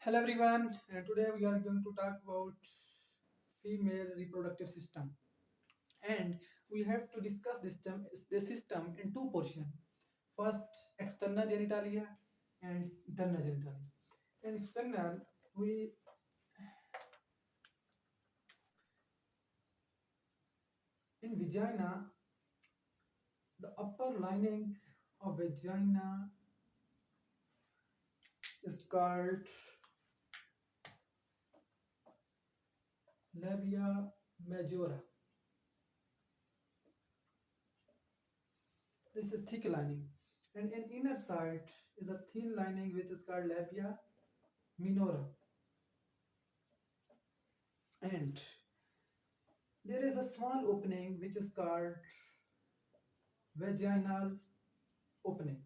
Hello everyone, and today we are going to talk about female reproductive system, and we have to discuss this system in two portions. First, external genitalia and internal genitalia. In external, we in vagina, the upper lining of vagina is called labia majora. This is thick lining, and in inner side is a thin lining which is called labia minora. And there is a small opening which is called vaginal opening.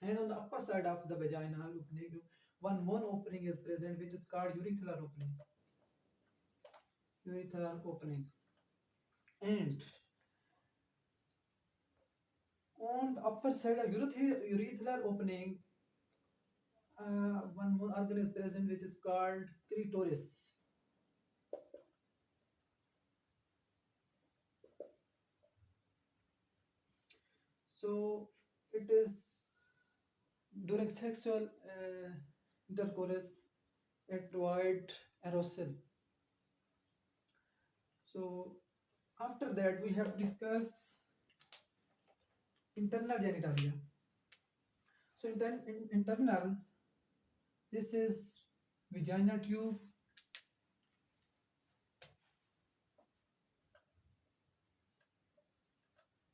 And on the upper side of the vaginal opening, one more opening is present which is called urethral opening. Urethral opening. And on the upper side of urethral opening, one more organ is present which is called clitoris. So it is during sexual intercourse it provides arousal. So after that we have discussed internal genitalia. So internal, this is vagina tube,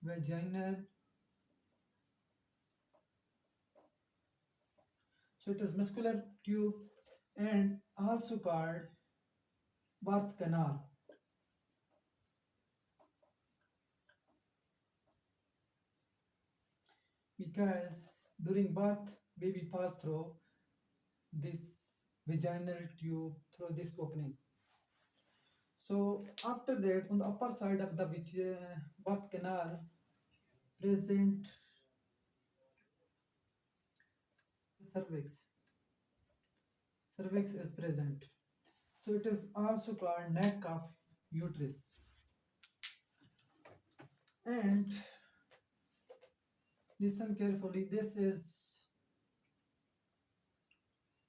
vaginal. So it is muscular tube and also called birth canal. Because during birth, baby pass through this vaginal tube through this opening. So after that, on the upper side of the birth canal, present cervix. Cervix is present. So it is also called neck of uterus. And listen carefully. This is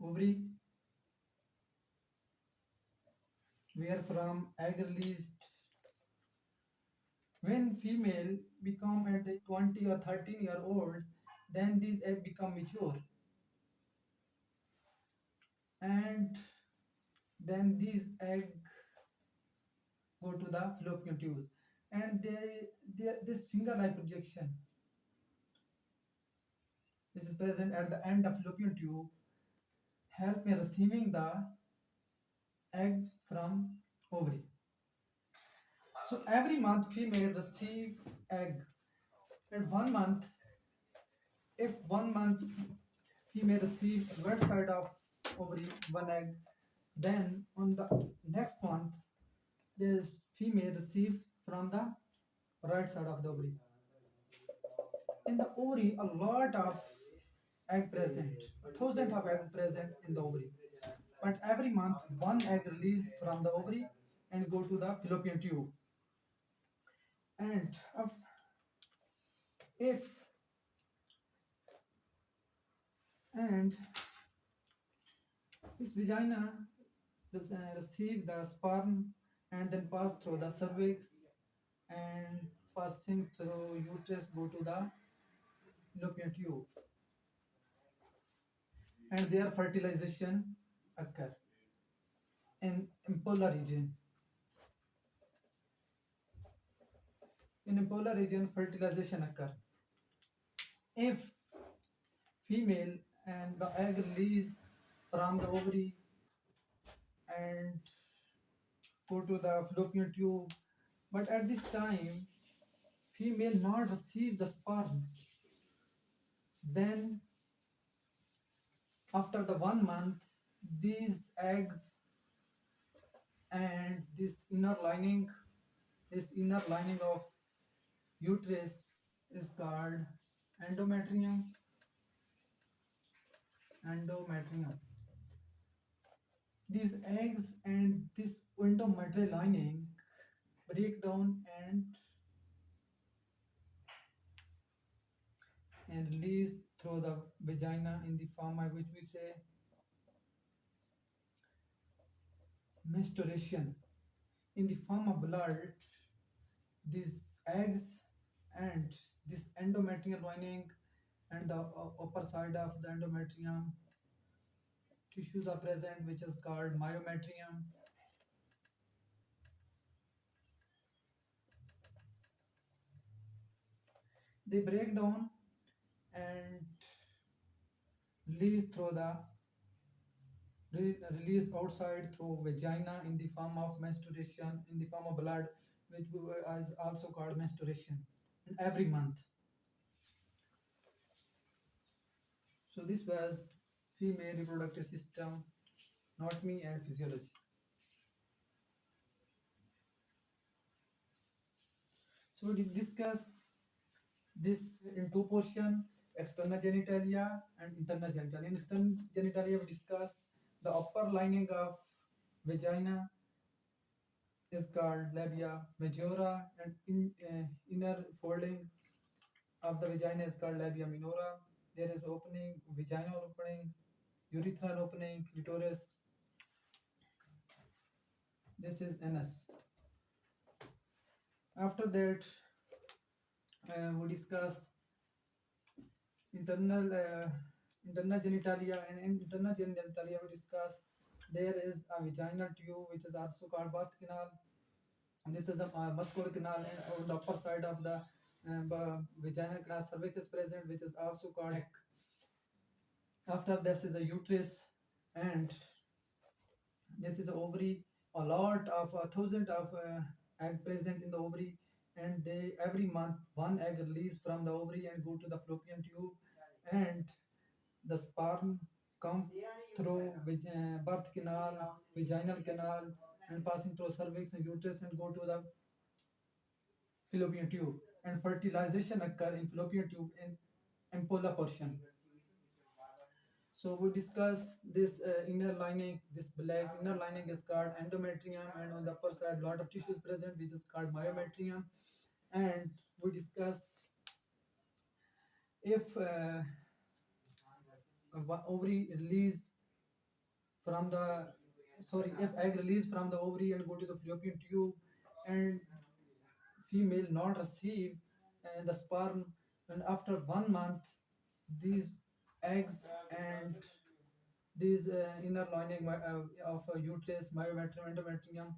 ovary, where from egg released. When female become at the 20 or 13-year old, then these egg become mature, and then these egg go to the fallopian tube, and this finger-like projection which is present at the end of fallopian tube help in receiving the egg from ovary. So every month female receive egg, and 1 month, if 1 month female receive right side of ovary one egg, then on the next month the female receive from the right side of the ovary. In the ovary, a lot of egg present, thousands of egg present in the ovary. But every month, one egg released from the ovary and go to the fallopian tube. And if and this vagina does receive the sperm and then pass through the cervix and passing through uterus go to the fallopian tube, and their fertilization occur in impolar region. In impolar region, fertilization occur. If female and the egg release from the ovary and go to the fallopian tube, but at this time female not receive the sperm, then after the 1 month these eggs and this inner lining of uterus is called endometrium. These eggs and this endometrial lining break down and release through the vagina in the form of which we say menstruation. In the form of blood, these eggs and this endometrial lining and the upper side of the endometrium tissues are present, which is called myometrium. They break down and release through the release outside through vagina in the form of menstruation, in the form of blood, which is also called menstruation, and every month. So this was female reproductive system, anatomy and physiology. So we discuss this in two portion: external genitalia and internal genitalia. In external genitalia, we discuss the upper lining of vagina is called labia majora, and inner folding of the vagina is called labia minora. There is opening, vaginal opening, urethral opening, clitoris. This is anus. After that, we discuss internal internal genitalia, and in internal genitalia we discuss there is a vaginal tube which is also called birth canal. And this is a muscular canal, and on the upper side of the vaginal canal cervix is present, which is also called neck. After this is a uterus, and this is a ovary. A lot of a thousand of egg present in the ovary, and they every month one egg released from the ovary and go to the fallopian tube, and the sperm come through birth canal, vaginal canal, and passing through cervix and uterus and go to the fallopian tube. And fertilization occur in fallopian tube in ampulla portion. So we discuss this inner lining. This black inner lining is called endometrium, and on the upper side, lot of tissues present, which is called myometrium. And we discuss if ovary release from the sorry if egg release from the ovary and go to the fallopian tube, and female not receive the sperm, and after 1 month these eggs and these inner lining of uterus, myometrium, endometrium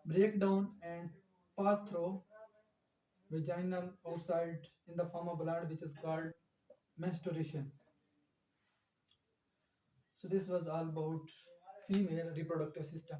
break down and pass through vaginal outside in the form of blood, which is called menstruation. So this was all about female reproductive system.